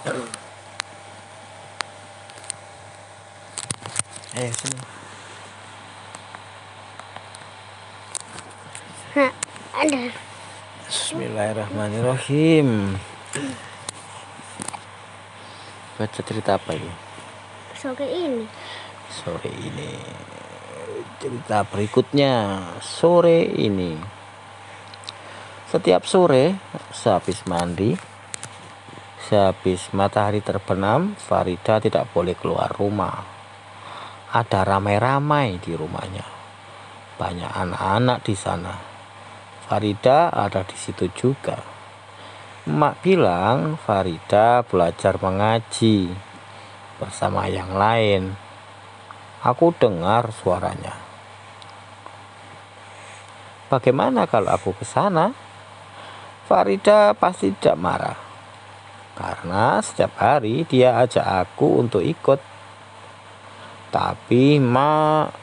Ayo sini. Ada. Bismillahirrahmanirrahim. Baca cerita apa ini? Sore ini. Cerita berikutnya sore ini. Setiap sore sehabis mandi, sehabis matahari terbenam, Farida tidak boleh keluar rumah. Ada ramai-ramai di rumahnya. Banyak anak-anak di sana. Farida ada di situ juga. Emak bilang Farida belajar mengaji bersama yang lain. Aku dengar suaranya. Bagaimana kalau aku ke sana? Farida pasti tidak marah. Karena setiap hari dia ajak aku untuk ikut. Tapi Mak,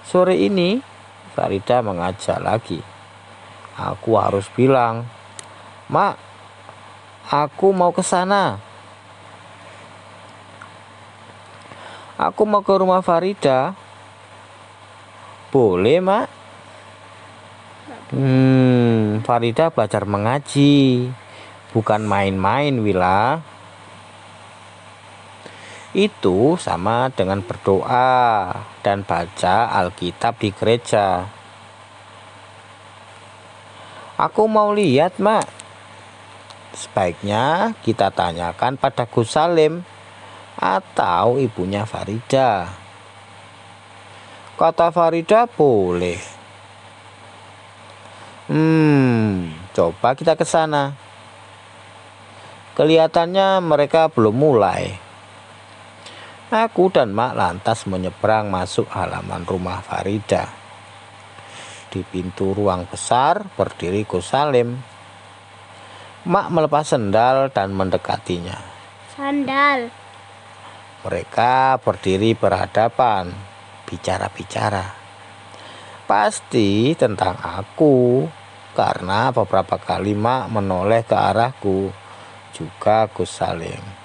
sore ini Farida mengajak lagi. Aku harus bilang, Mak, aku mau ke sana. Aku mau ke rumah Farida. Boleh, Mak? Farida belajar mengaji, bukan main-main, Wila. Itu sama dengan berdoa dan baca Alkitab di gereja. Aku mau lihat, Mak. Sebaiknya kita tanyakan pada Gus Salim atau ibunya Farida. Kata Farida boleh. Coba kita ke sana. Kelihatannya mereka belum mulai. Aku dan Mak lantas menyeberang masuk halaman rumah Farida. Di pintu ruang besar berdiri Gus Salim. Mak melepas sendal dan mendekatinya. Sandal. Mereka berdiri berhadapan, bicara-bicara. Pasti tentang aku, karena beberapa kali Mak menoleh ke arahku, juga Gus Salim.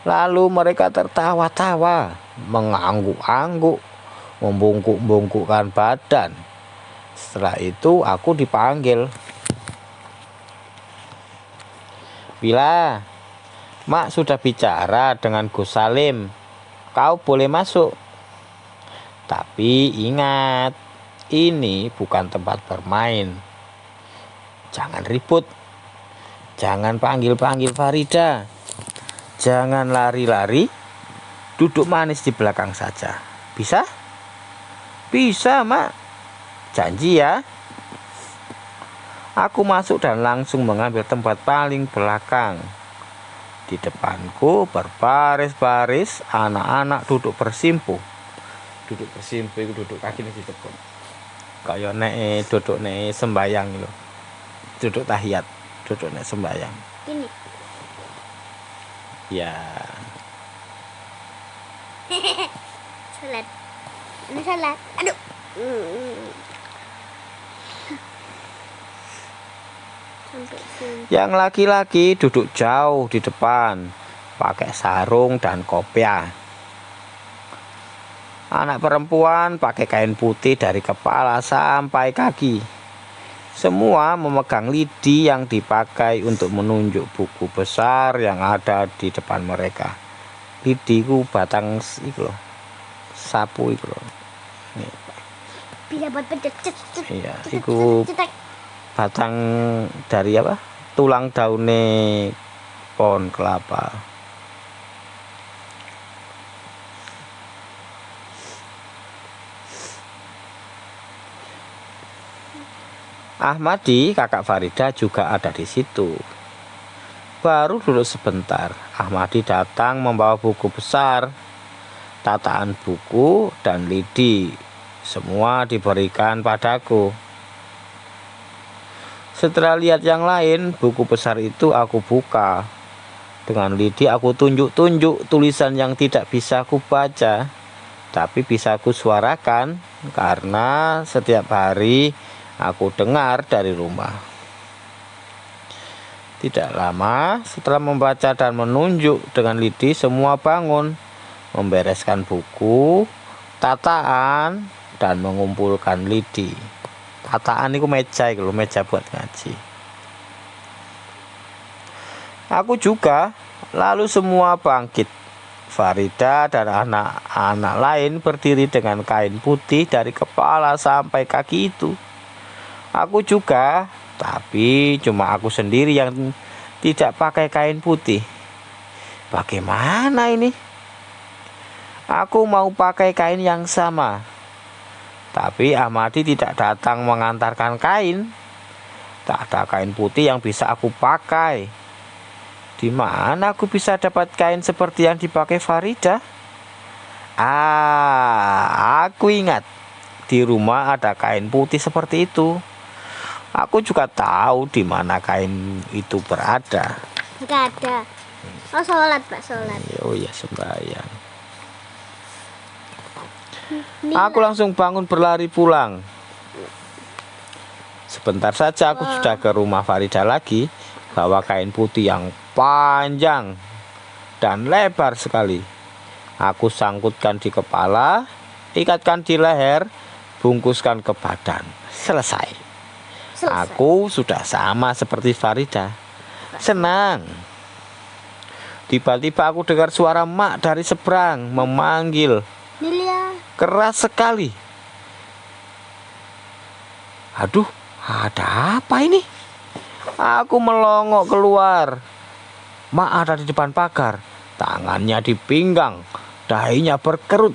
Lalu mereka tertawa-tawa, mengangguk-angguk, membungkuk-bungkukkan badan. Setelah itu aku dipanggil. Bila Mak sudah bicara dengan Gus Salim, kau boleh masuk. Tapi ingat, ini bukan tempat bermain. Jangan ribut. Jangan panggil-panggil Farida. Jangan lari-lari. Duduk manis di belakang saja. Bisa? Bisa, Mak. Janji ya. Aku masuk dan langsung mengambil tempat paling belakang. Di depanku berbaris-baris anak-anak duduk bersimpuh. Duduk bersimpuh itu duduk kaki di tekuk. Kaya nek duduk nek sembayang lho. Duduk tahiyat, duduk nek sembayang. Ini. Ya. Salat. Ini salat. Aduh. Sampai sini. Yang laki-laki duduk jauh di depan, pakai sarung dan kopiah. Anak perempuan pakai kain putih dari kepala sampai kaki. Semua memegang lidi yang dipakai untuk menunjuk buku besar yang ada di depan mereka. Lidi ku batang iku lho. Sapu iku lho. Bisa buat pencet. Iya, iku batang dari apa? Tulang daune pohon kelapa. Ahmadi, kakak Farida juga ada di situ. Baru duduk sebentar, Ahmadi datang membawa buku besar, tataan buku dan lidi. Semua diberikan padaku. Setelah lihat yang lain, buku besar itu aku buka. Dengan lidi aku tunjuk-tunjuk tulisan yang tidak bisa aku baca, tapi bisa aku suarakan karena setiap hari aku dengar dari rumah. Tidak lama setelah membaca dan menunjuk dengan lidi, semua bangun, membereskan buku, tataan, dan mengumpulkan lidi. Tataan itu meja, itu meja buat ngaji. Aku juga. Lalu semua bangkit. Farida dan anak-anak lain berdiri dengan kain putih dari kepala sampai kaki itu. Aku juga, tapi cuma aku sendiri yang tidak pakai kain putih. Bagaimana ini? Aku mau pakai kain yang sama, tapi Ahmadi tidak datang mengantarkan kain. Tak ada kain putih yang bisa aku pakai. Di mana aku bisa dapat kain seperti yang dipakai Farida? Aku ingat. Di rumah ada kain putih seperti itu. Aku juga tahu di mana kain itu berada. Nggak ada. Oh, sholat, Pak, sholat. Oh ya, sembahyang. Nila. Aku langsung bangun berlari pulang. Sebentar saja aku sudah ke rumah Farida lagi, bawa kain putih yang panjang dan lebar sekali. Aku sangkutkan di kepala, ikatkan di leher, bungkuskan ke badan. Selesai. Aku sudah sama seperti Farida. Senang. Tiba-tiba aku dengar suara mak dari seberang memanggil Nila. keras sekali. Aduh, ada apa ini? Aku melongok keluar. Mak ada di depan pagar. Tangannya di pinggang, dahinya berkerut.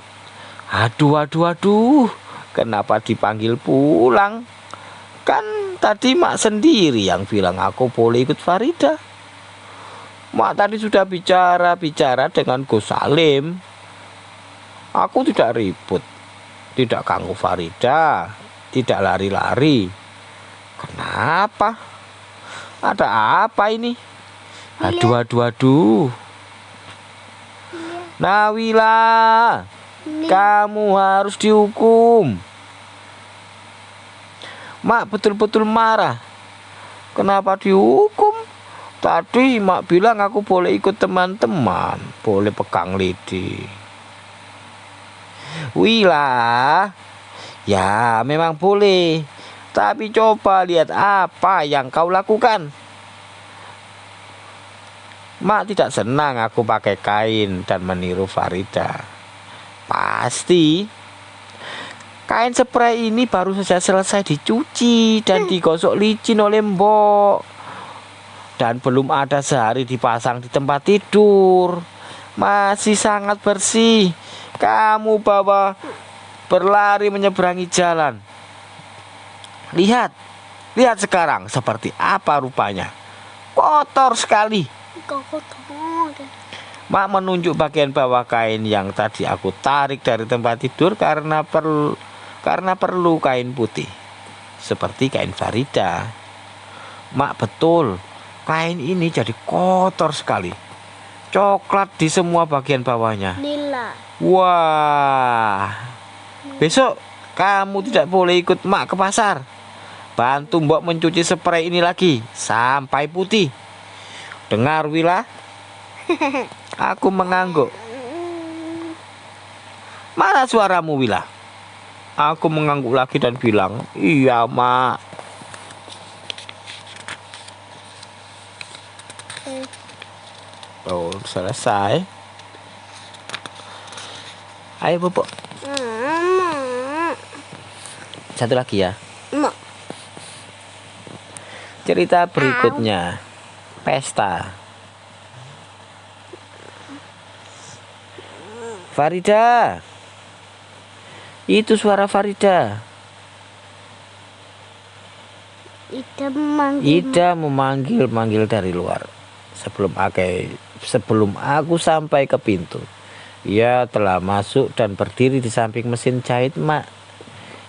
Aduh. Kenapa dipanggil pulang? Kan tadi mak sendiri yang bilang aku boleh ikut Farida. Mak tadi sudah bicara dengan Gus Salim. Aku tidak ribut, tidak ganggu Farida, tidak lari-lari. Kenapa? Ada apa ini? Aduh. Nawila, kamu harus dihukum. Mak betul-betul marah. Kenapa dihukum? Tadi mak bilang aku boleh ikut teman-teman, boleh pegang lidi. Wila, ya memang boleh. Tapi coba lihat apa yang kau lakukan. Mak tidak senang aku pakai kain dan meniru Farida. Pasti. Kain spray ini baru saja selesai dicuci dan digosok licin oleh Mbok. Dan belum ada sehari dipasang di tempat tidur. Masih sangat bersih. Kamu bawa berlari menyeberangi jalan. Lihat sekarang seperti apa rupanya. Kotor sekali. Mak menunjuk bagian bawah kain yang tadi aku tarik dari tempat tidur karena perlu kain putih seperti kain Farida. Mak betul, kain ini jadi kotor sekali. Coklat di semua bagian bawahnya. Nila. Wah. Besok kamu tidak boleh ikut mak ke pasar. Bantu Mbok mencuci spray ini lagi sampai putih. Dengar Wila? Aku mengangguk. Mana suaramu Wila? Aku mengangguk lagi dan bilang, iya mak. Oh, selesai. Ayo Bobo. Satu lagi ya. Cerita berikutnya, pesta. Farida. Itu suara Farida. Ida memanggil dari luar. Sebelum aku sampai ke pintu, ia telah masuk dan berdiri di samping mesin jahit mak.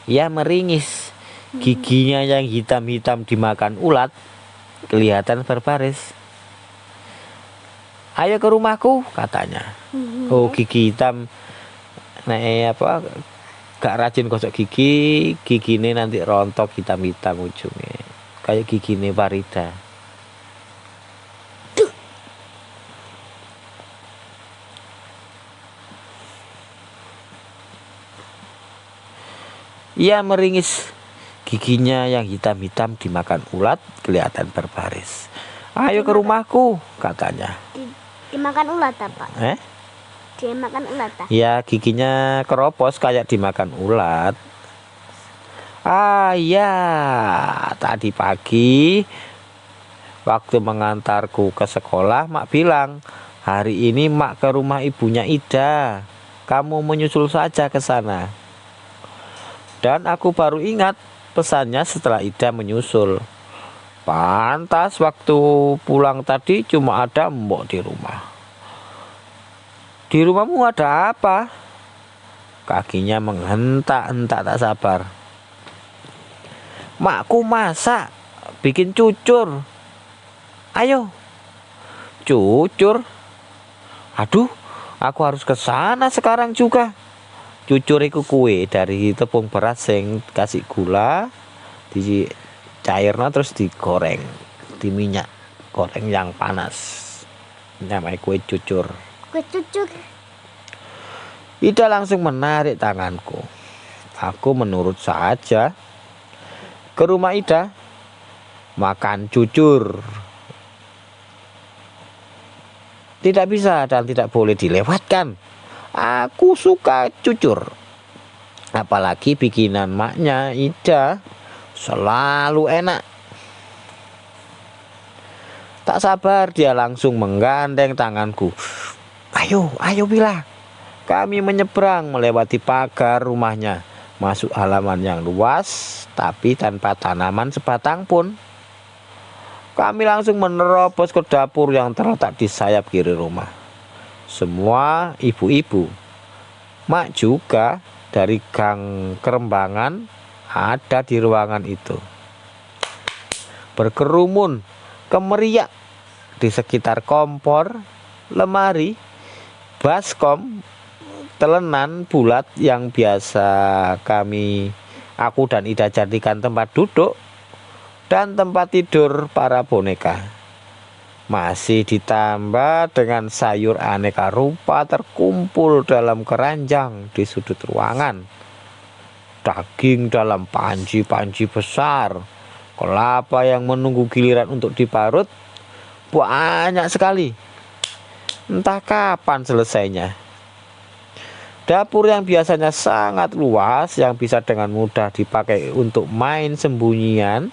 Ia meringis. Giginya yang hitam-hitam dimakan ulat kelihatan berbaris. Ayo ke rumahku, katanya. Oh, gigi hitam. Gak rajin gosok gigi, gigine nanti rontok hitam-hitam ujungnya. Kayak gigine Farida. Ia meringis. Giginya yang hitam-hitam dimakan ulat kelihatan berbaris. Ayo ke rumahku, katanya. Dimakan ulat apa? Dimakan ulat tak? Ya, giginya keropos kayak dimakan ulat. Ah ya, tadi pagi waktu mengantarku ke sekolah, Mak bilang, hari ini Mak ke rumah ibunya Ida. Kamu menyusul saja ke sana. Dan aku baru ingat pesannya setelah Ida menyusul. Pantas waktu pulang tadi cuma ada Mbok di rumah. Di rumahmu ada apa? Kakinya menghentak-hentak tak sabar. Makku masak, bikin cucur. Ayo. Cucur? Aduh, aku harus ke sana sekarang juga. Cucur iku kue dari tepung beras sing kasih gula, dicairno terus digoreng di minyak goreng yang panas. Namanya kue cucur. Kue cucur. Ida langsung menarik tanganku. Aku menurut saja. Ke rumah Ida, makan cucur. Tidak bisa dan tidak boleh dilewatkan. Aku suka cucur. Apalagi bikinan maknya Ida selalu enak. Tak sabar dia langsung menggandeng tanganku. Ayo, ayo Bila. Kami menyeberang melewati pagar rumahnya. Masuk halaman yang luas, tapi tanpa tanaman sebatang pun. Kami langsung menerobos ke dapur yang terletak di sayap kiri rumah. Semua ibu-ibu, Mak juga dari gang Kerembangan ada di ruangan itu. Berkerumun, kemeriak di sekitar kompor, lemari, baskom, telenan bulat yang biasa aku dan Ida jadikan tempat duduk dan tempat tidur para boneka. Masih ditambah dengan sayur aneka rupa terkumpul dalam keranjang di sudut ruangan. Daging dalam panci-panci besar, kelapa yang menunggu giliran untuk diparut, banyak sekali. Entah kapan selesainya. Dapur yang biasanya sangat luas, yang bisa dengan mudah dipakai untuk main sembunyian,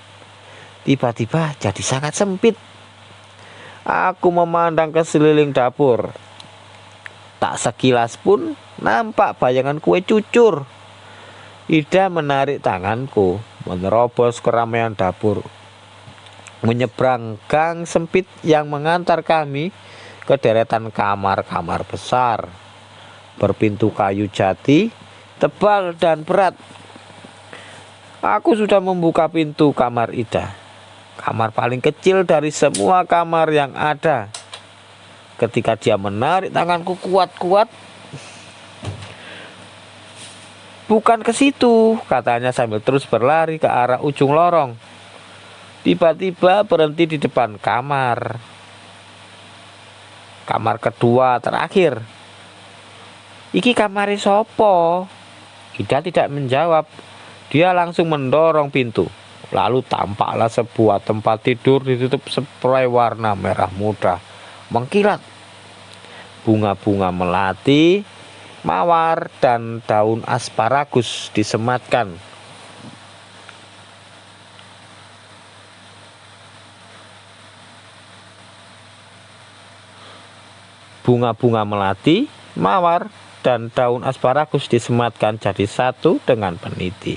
tiba-tiba jadi sangat sempit. Aku memandang ke sekeliling dapur. Tak sekilas pun nampak bayangan kue cucur. Ida menarik tanganku, menerobos keramaian dapur, menyeberang gang sempit yang mengantar kami ke deretan kamar-kamar besar berpintu kayu jati, tebal dan berat. Aku sudah membuka pintu kamar Ida, kamar paling kecil dari semua kamar yang ada. Ketika dia menarik tanganku kuat-kuat, bukan ke situ, katanya sambil terus berlari ke arah ujung lorong. Tiba-tiba berhenti di depan kamar kedua terakhir. Iki kamare sopo? Ida tidak menjawab. Dia langsung mendorong pintu. Lalu tampaklah sebuah tempat tidur ditutup spray warna merah muda mengkilat. Bunga-bunga melati, mawar, dan daun asparagus disematkan. Bunga-bunga melati, mawar, dan daun asparagus disematkan jadi satu dengan peniti.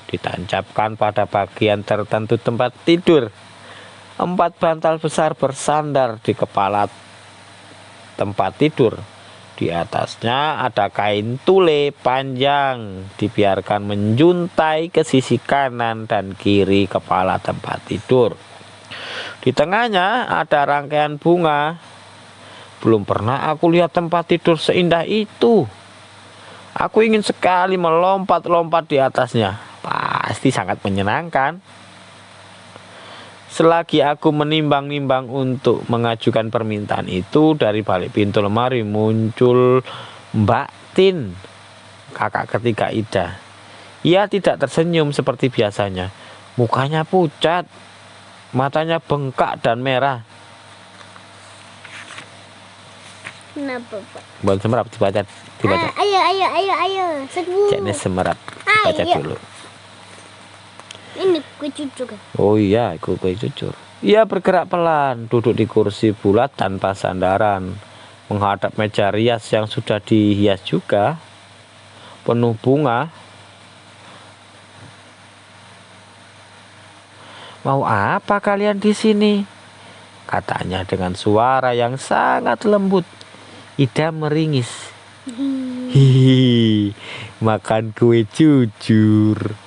Ditancapkan pada bagian tertentu tempat tidur. 4 bantal besar bersandar di kepala tempat tidur. Di atasnya ada kain tule panjang dibiarkan menjuntai ke sisi kanan dan kiri kepala tempat tidur. Di tengahnya ada rangkaian bunga. Belum pernah aku lihat tempat tidur seindah itu. Aku ingin sekali melompat-lompat di atasnya. Pasti sangat menyenangkan. Selagi aku menimbang-nimbang untuk mengajukan permintaan itu, dari balik pintu lemari muncul Mbak Tin, kakak ketiga Ida. Ia tidak tersenyum seperti biasanya. Mukanya pucat, matanya bengkak dan merah. Kenapa, Pak? Bukan semerap, dibaca. Ayo. Sembuh. Ceknya semerap, baca Ayo. dulu. Ini kue cucuk. Oh iya, kue cucur. Ia bergerak pelan, duduk di kursi bulat tanpa sandaran, menghadap meja rias yang sudah dihias juga, penuh bunga. Mau apa kalian di sini? Katanya dengan suara yang sangat lembut. Ida meringis. Hihi, makan kue cucur,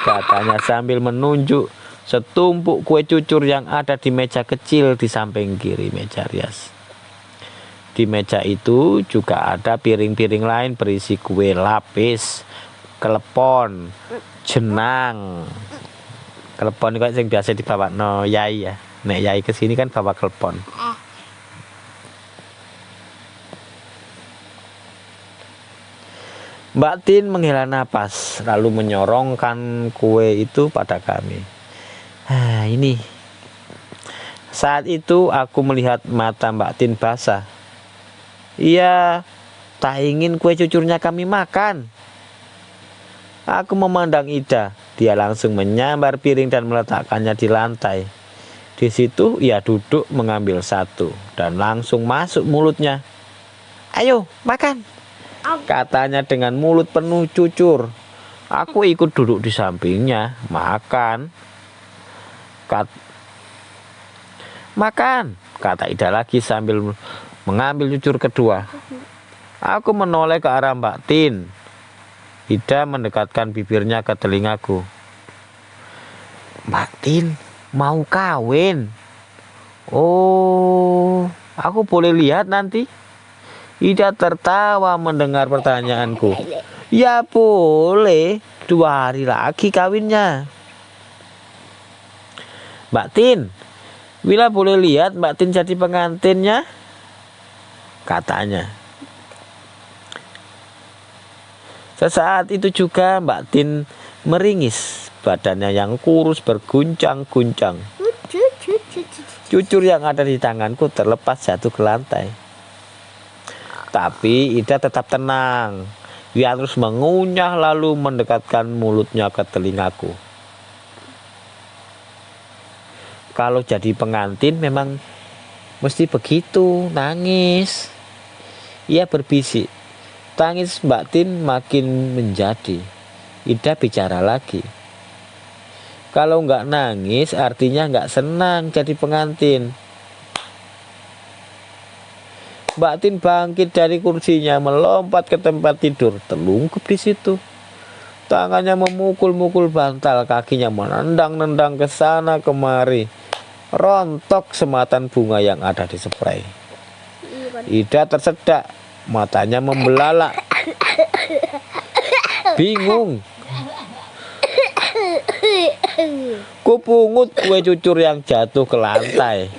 katanya sambil menunjuk setumpuk kue cucur yang ada di meja kecil di samping kiri meja rias. Di meja itu juga ada piring-piring lain berisi kue lapis, klepon, jenang. Klepon itu yang biasa dibawa no yai ya. Nek yai kesini kan bawa klepon. Mbak Tin menghela napas lalu menyorongkan kue itu pada kami. Ini. Saat itu aku melihat mata Mbak Tin basah. Ia tak ingin kue cucurnya kami makan. Aku memandang Ida. Dia langsung menyambar piring dan meletakkannya di lantai. Di situ ia duduk mengambil satu dan langsung masuk mulutnya. Ayo makan, katanya dengan mulut penuh cucur. Aku ikut duduk di sampingnya, makan. Makan, kata Ida lagi sambil mengambil cucur kedua. Aku menoleh ke arah Mbak Tin. Ida mendekatkan bibirnya ke telingaku. Mbak Tin mau kawin. Oh, aku boleh lihat nanti? Ida tertawa mendengar pertanyaanku. Ya boleh, 2 hari lagi kawinnya. Mbak Tin, Wila boleh lihat Mbak Tin jadi pengantinnya? Katanya. Sesaat itu juga Mbak Tin meringis. Badannya yang kurus berguncang-guncang. Cucur yang ada di tanganku terlepas jatuh ke lantai. Tapi Ida tetap tenang. Dia terus mengunyah lalu mendekatkan mulutnya ke telingaku. Kalau jadi pengantin memang mesti begitu, nangis. Ia berbisik. Tangis Mbak Tin makin menjadi. Ida bicara lagi. Kalau nggak nangis artinya nggak senang jadi pengantin. Mbak Tin bangkit dari kursinya, melompat ke tempat tidur, terlungkup di situ. Tangannya memukul-mukul bantal, kakinya menendang-nendang ke sana kemari. Rontok sematan bunga yang ada di spray. Ida tersedak, matanya membelalak. Bingung. Kupungut kue cucur yang jatuh ke lantai.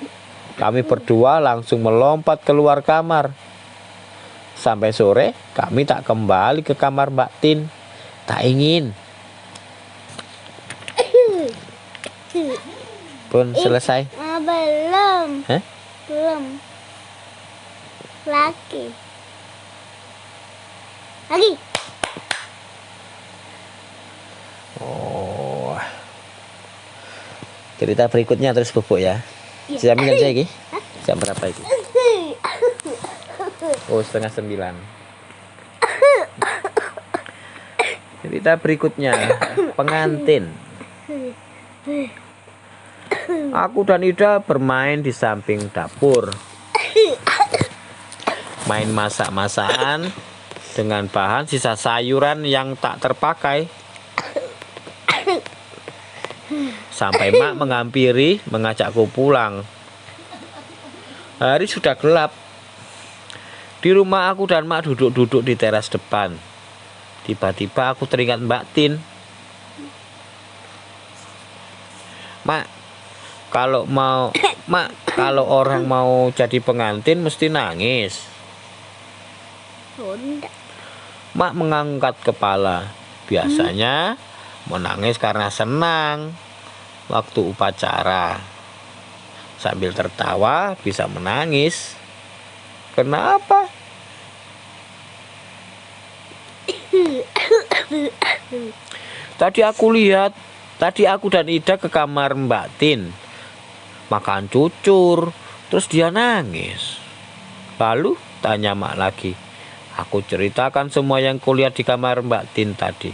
Kami berdua langsung melompat keluar kamar. Sampai sore kami tak kembali ke kamar Mbak Tin. Tak ingin. Pun selesai. Belum. Hah? Belum. Lagi. Oh. Cerita berikutnya terus bubuk ya. Jam minum saya ini? Jam berapa ini? Oh, 8:30. Cerita berikutnya, pengantin. Aku dan Ida bermain di samping dapur. Main masak-masakan dengan bahan sisa sayuran yang tak terpakai. Sampai Mak menghampiri mengajakku pulang. Hari sudah gelap. Di rumah aku dan Mak duduk-duduk di teras depan. Tiba-tiba aku teringat Mbak Tin. Mak, kalau orang mau jadi pengantin mesti nangis. Mak mengangkat kepala. Biasanya menangis karena senang waktu upacara. Sambil tertawa bisa menangis. Kenapa? Tadi aku dan Ida ke kamar Mbak Tin. Makan cucur, terus dia nangis. Lalu tanya Mak lagi. Aku ceritakan semua yang kulihat di kamar Mbak Tin tadi.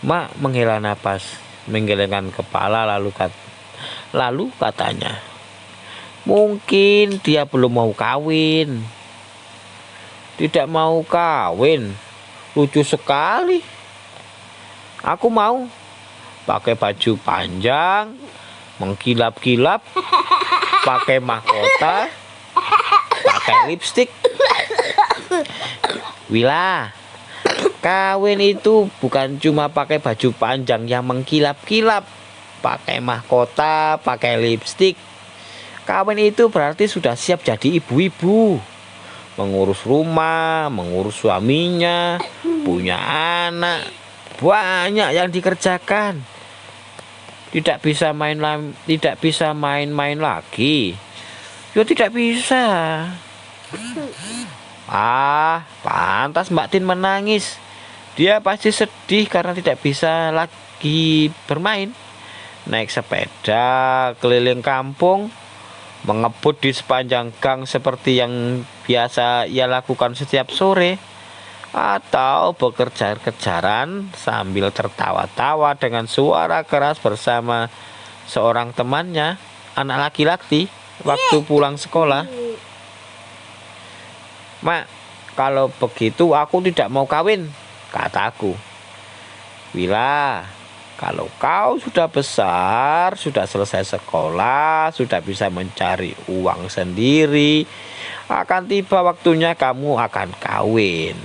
Mak menghela napas, menggelengkan kepala lalu katanya, mungkin dia belum mau kawin. Tidak mau kawin? Lucu sekali. Aku mau pakai baju panjang, mengkilap-kilap, pakai mahkota, pakai lipstik. Wila, kawin itu bukan cuma pakai baju panjang yang mengkilap-kilap, pakai mahkota, pakai lipstik. Kawin itu berarti sudah siap jadi ibu-ibu, mengurus rumah, mengurus suaminya, punya anak, banyak yang dikerjakan. Tidak bisa main-main lagi. Ya tidak bisa. Pantas Mbak Tin menangis. Dia pasti sedih karena tidak bisa lagi bermain. Naik sepeda keliling kampung, mengebut di sepanjang gang seperti yang biasa ia lakukan setiap sore, atau bekerja-kejaran sambil tertawa-tawa dengan suara keras bersama seorang temannya, anak laki-laki, waktu pulang sekolah. Mak, kalau begitu aku tidak mau kawin, kataku. Wila, kalau kau sudah besar, sudah selesai sekolah, sudah bisa mencari uang sendiri, akan tiba waktunya kamu akan kawin.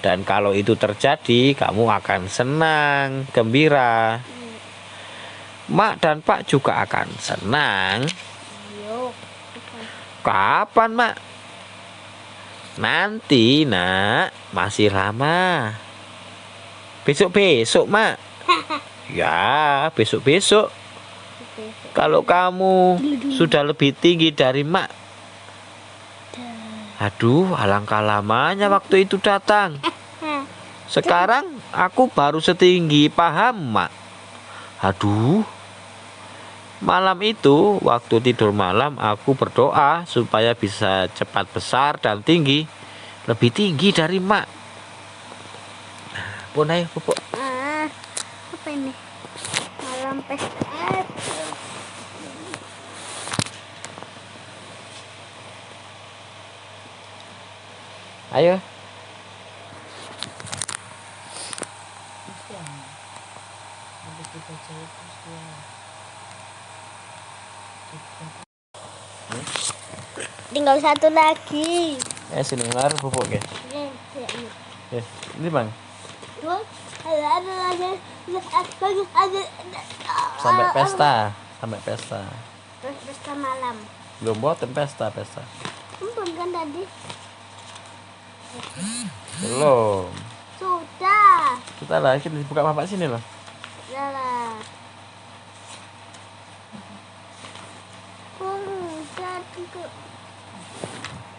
Dan kalau itu terjadi, kamu akan senang, gembira. Mak dan Pak juga akan senang. Kapan, Mak? Nanti, Nak, masih lama. Besok-besok, Mak. Ya, besok-besok. Kalau kamu sudah lebih tinggi dari Mak. Aduh, alangkah lamanya waktu itu datang. Sekarang aku baru setinggi paham, Mak. Aduh. Malam itu, waktu tidur malam, aku berdoa supaya bisa cepat besar dan tinggi. Lebih tinggi dari Mak. Pun ayo, Pupuk. Apa ini? Malam pesta. Ayo. Tinggal satu lagi. Sini ngar Pupuk ya. Ini Bang. Sampai pesta. Pesta malam. Belum buat pesta. Belum kan tadi? Belum. Sudah. Kita lagi dibuka Bapak sini loh. Salah.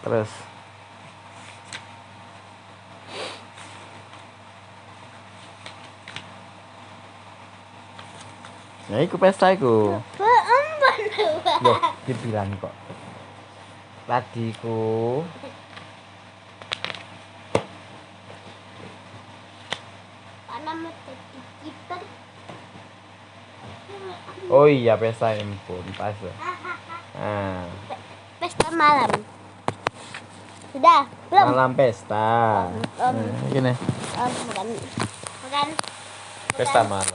Terus. Nah, iku pesta iku. Loh, dibilang kok. Tadiku. Oh iya, pesta handphone pas. Nah, Pesta malam. Sudah, belum? malam pesta. Gini. Bukan. Pesta malam.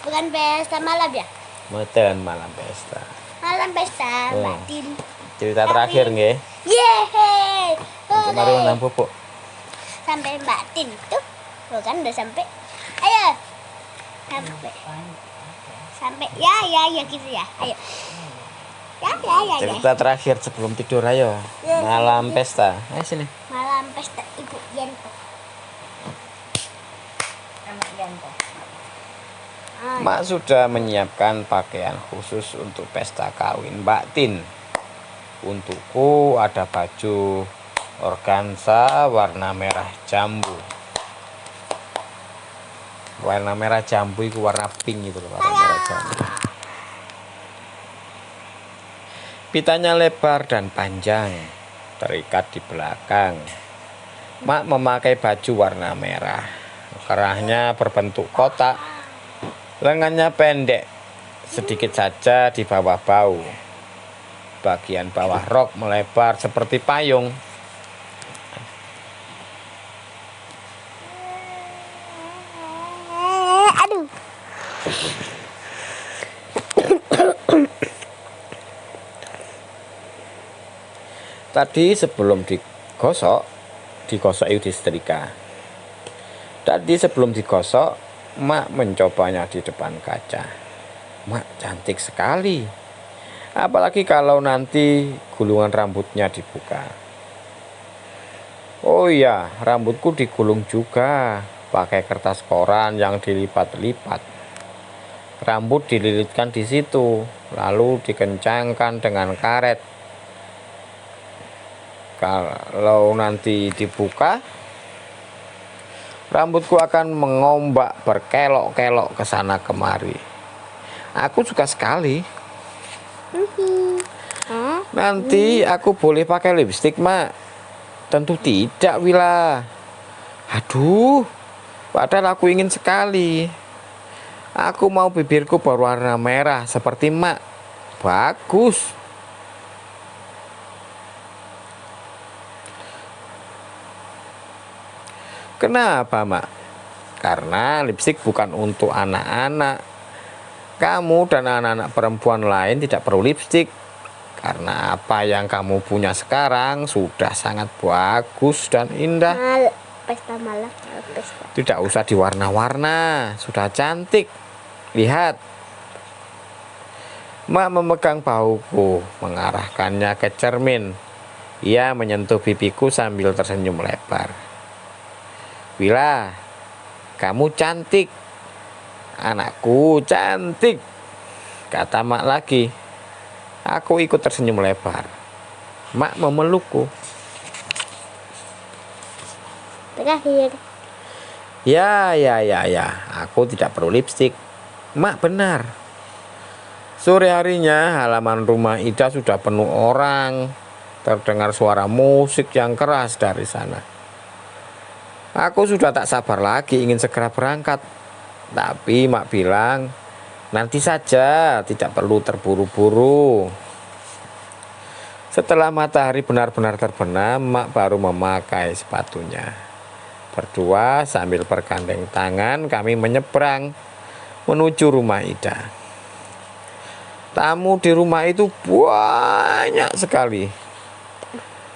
Bukan pesta malam ya? Meten malam pesta. Malam pesta, Oh. Mbak Tin. Cerita terakhir nggih. Yeay. Mari menang Pupuk. Sampai Mbak Tin tuh. Loh kan udah sampai. Ayo. Sampai ya gitu ya. Ayo. Ya. Cerita terakhir sebelum tidur ayo. Malam pesta. Ayo sini. Malam pesta Ibu Yanto. Sama Yanto. Mak sudah menyiapkan pakaian khusus untuk pesta kawin Mbak Tin. Untukku ada baju organza warna merah jambu. Warna merah jambu itu warna pink itu loh, warna merah jambu. Pitanya lebar dan panjang, terikat di belakang. Mak memakai baju warna merah. Kerahnya berbentuk kotak. Lengannya pendek, sedikit saja di bawah bahu. Bagian bawah rok melebar seperti payung. Aduh. Tadi sebelum digosok itu disetrika. Tadi sebelum digosok, Mak mencobanya di depan kaca. Mak cantik sekali. Apalagi kalau nanti gulungan rambutnya dibuka. Oh iya, rambutku digulung juga pakai kertas koran yang dilipat-lipat. Rambut dililitkan di situ, lalu dikencangkan dengan karet. Kalau nanti dibuka, rambutku akan mengombak berkelok-kelok ke sana kemari. Aku suka sekali. Nanti aku boleh pakai lipstik, Mak? Tentu tidak, Wila. Aduh, padahal aku ingin sekali. Aku mau bibirku berwarna merah seperti Mak. Bagus. Kenapa, Mak? Karena lipstik bukan untuk anak-anak. Kamu dan anak-anak perempuan lain tidak perlu lipstik. Karena apa yang kamu punya sekarang sudah sangat bagus dan indah. Pesta malam, pesta. Tidak usah diwarna-warna, sudah cantik. Lihat. Mak memegang bahuku, mengarahkannya ke cermin. Ia menyentuh pipiku sambil tersenyum lebar. Wila, kamu cantik. Anakku cantik, kata Mak lagi. Aku ikut tersenyum lebar. Mak memelukku. Terakhir. Ya, aku tidak perlu lipstik. Mak benar. Sore harinya halaman rumah Ida sudah penuh orang. Terdengar suara musik yang keras dari sana. Aku sudah tak sabar lagi ingin segera berangkat. Tapi Mak bilang, nanti saja, tidak perlu terburu-buru. Setelah matahari benar-benar terbenam, Mak baru memakai sepatunya. Berdua sambil bergandeng tangan kami menyeberang menuju rumah Ida. Tamu di rumah itu banyak sekali.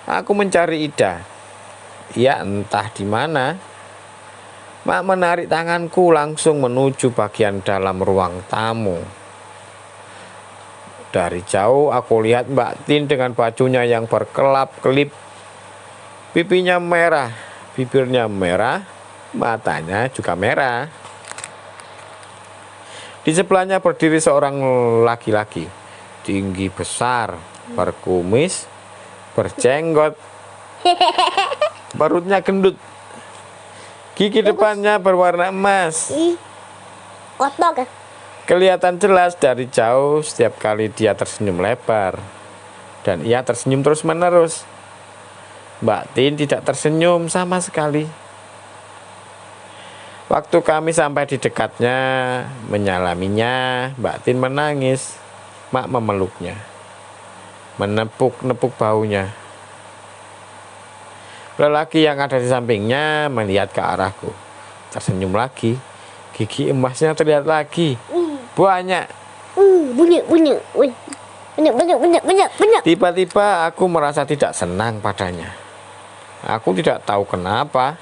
Aku mencari Ida. Ya entah di mana. Mak menarik tanganku langsung menuju bagian dalam ruang tamu. Dari jauh aku lihat Mbak Tin dengan bajunya yang berkelap-kelip. Pipinya merah, bibirnya merah, matanya juga merah. Di sebelahnya berdiri seorang laki-laki, tinggi besar, berkumis, berjenggot, perutnya gendut. Gigi depannya berwarna emas. Kotor. Kelihatan jelas dari jauh setiap kali dia tersenyum lebar. Dan ia tersenyum terus-menerus. Mbak Tin tidak tersenyum sama sekali. Waktu kami sampai di dekatnya, menyalaminya, Mbak Tin menangis. Mak memeluknya, menepuk-nepuk baunya. Lelaki yang ada di sampingnya melihat ke arahku, tersenyum lagi. Gigi emasnya terlihat lagi, banyak. Banyak. Tiba-tiba aku merasa tidak senang padanya. Aku tidak tahu kenapa.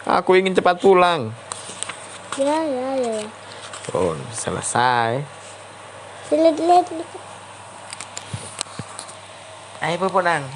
Aku ingin cepat pulang. Ya. Oh, selesai. Lihat. Ayo pulang.